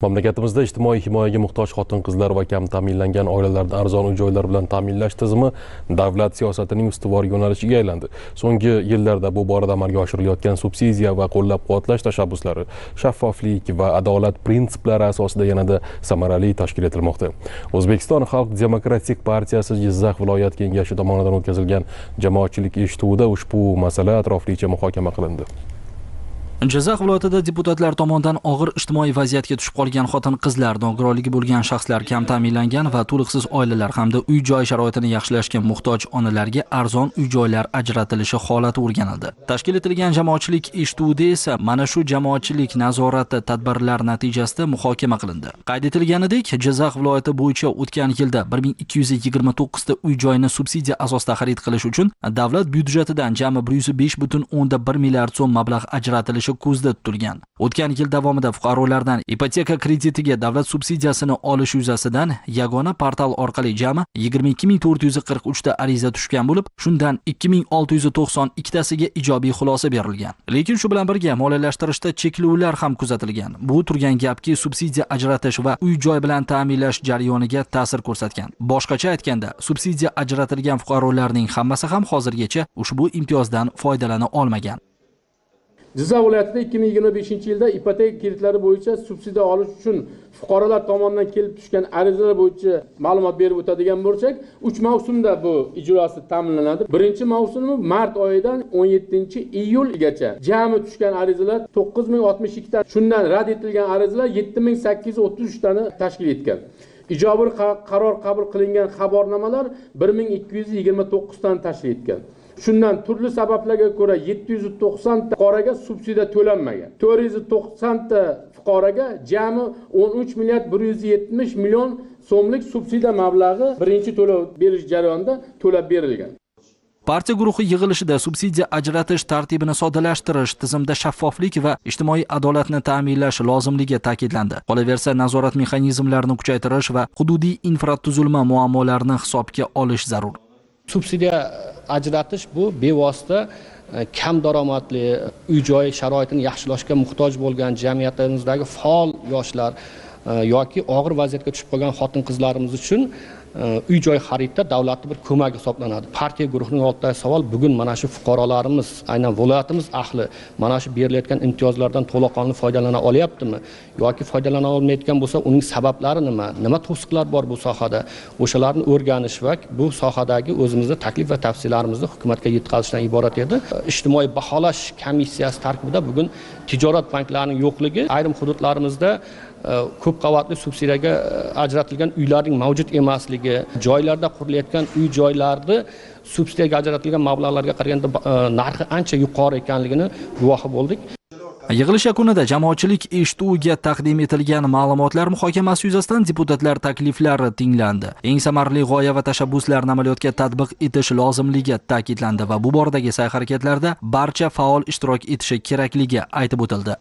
Mamlakatimizda ijtimoiy himoyaga muhtoj xotin-qizlar va kam ta'minlangan oilalarni arzon uy-joylar bilan ta'minlash tizimi davlat siyosatining ustuvor yo'nalishiga aylandi. So'nggi yillarda bu borada amalga oshirilayotgan subsidiya va qo'llab-quvvatlash tashabbuslari shaffoflik va adolat prinsiplari asosida yanada samarali tashkil etilmoqda. O'zbekiston Xalq demokratik partiyasi Jizzax viloyat kengashi tomonidan o'tkazilgan jamoatchilik eshituvida ushbu masala atroflicha muhokama qilindi. Jizzax viloyatida deputatlar tomonidan og'ir ijtimoiy vaziyatga tushib qolgan xotin-qizlar, nogironligi bo'lgan shaxslar, kam ta'minlangan va to'liqsiz oilalar hamda uy-joy sharoitini yaxshilashga muhtoj onalarga arzon uy-joylar ajratilishi holati o'rganildi. Tashkil etilgan jamoatchilik eshituvida esa mana shu jamoatchilik nazorati tadbirlar natijasida muhokama qilindi. Qayd etilganidek, Jizzax viloyati bo'yicha o'tgan yilda 1229 ta uy-joyni subsidiya asosida xarid qilish uchun davlat byudjetidan jami 105,1 milliard so'm mablag' ajratilishi ko'zda tutilgan. O'tgan yil davomida fuqarolardan ipoteka kreditiga davlat subsidiyasini olish yuzasidan yagona portal orqali jami 22443 ta ariza tushgan bo'lib, shundan 2692 tasiga ijobiy xulosa berilgan. Lekin shu bilan birga moliyalashtirishda cheklovlar ham kuzatilgan. Bu turgan gapki, subsidiya ajratish va uy-joy bilan ta'minlash jarayoniga ta'sir ko'rsatgan. Boshqacha aytganda, subsidiya ajratilgan fuqarolarning hammasi ham hozirgacha ushbu imtiyozdan foydalana olmagan. Jizzax viloyatida 2025-yilda ipoteka kreditlari bo'yicha subsidiya olish uchun fuqarolar tomonidan kelib tushgan arizalar bo'yicha ma'lumot berib o'tadigan bo'lsak, 3 mavsumda bu ijrosi ta'minlanadi. Birinchi mavsumi mart oyidan 17-iyulgacha jami tushgan arizalar 9062 ta, shundan rad etilgan arizalar 7833 tani tashkil etgan. Ijobiy qaror qabul qilingan xabarnomalar 1229 tani tashkil etgan. Shundan turli sabablarga ko'ra 790 ta fuqaroga subsidiya to'lanmagan. 490 ta fuqaroga jami 13 milliard 170 million so'mlik subsidiya mablag'i birinchi to'lov berish jarayonida to'lab berilgan. Partiya guruhi yig'ilishida subsidiya ajratish tartibini soddalashtirish, tizimda shaffoflik va ijtimoiy adolatni ta'minlash lozimligi ta'kidlandi. Qolaversa, nazorat mexanizmlarini kuchaytirish va hududiy infratuzilma muammolarini hisobga olish zarur. Subsidiya ajratish bu bevosita kam daromadli uy-joy sharoitini yaxshilashga muhtoj bo'lgan jamiyatimizdagi faol yoshlar yoki og'ir vaziyatga tushib qolgan xotin-qizlarimiz uchun uy-joy xaridda davlatning bir ko'magi hisoblanadi. Partiya guruhining oldidagi savol bugun mana shu fuqarolarimiz, aynan viloyatimiz ahli mana shu berilayotgan imtiyozlardan to'laqonli foydalana olyaptimi yoki foydalana olmayotgan bo'lsa, uning sabablari nima? Nima to'siqlar bor bu sohada? O'shalarni o'rganish va bu sohadagi o'zimizning taklif va tavsiyalarimizni hukumatga yetkazishdan iborat edi. Ijtimoiy baholash komissiyasi tarkibida bugun tijorat banklarining yo'qligi, ayrim hududlarimizda ko'p qavatli subsidiyaga ajratilgan uylarning mavjud emasligi, joylarda qurilayotgan uy-joylarni subsidiyaga ajratilgan mablag'larga qaraganda narxi ancha yuqori ekanligini guvohi bo'ldik. Yig'ilish yakunida jamoatchilik eshituviga taqdim etilgan ma'lumotlar muhokamasi yuzasidan deputatlar takliflari tinglandi. Eng samarali g'oya va tashabbuslarni amaliyotga tatbiq etish lozimligi ta'kidlandi va bu boradagi sa'y-harakatlarda barcha faol ishtirok etishi kerakligi aytib o'tildi.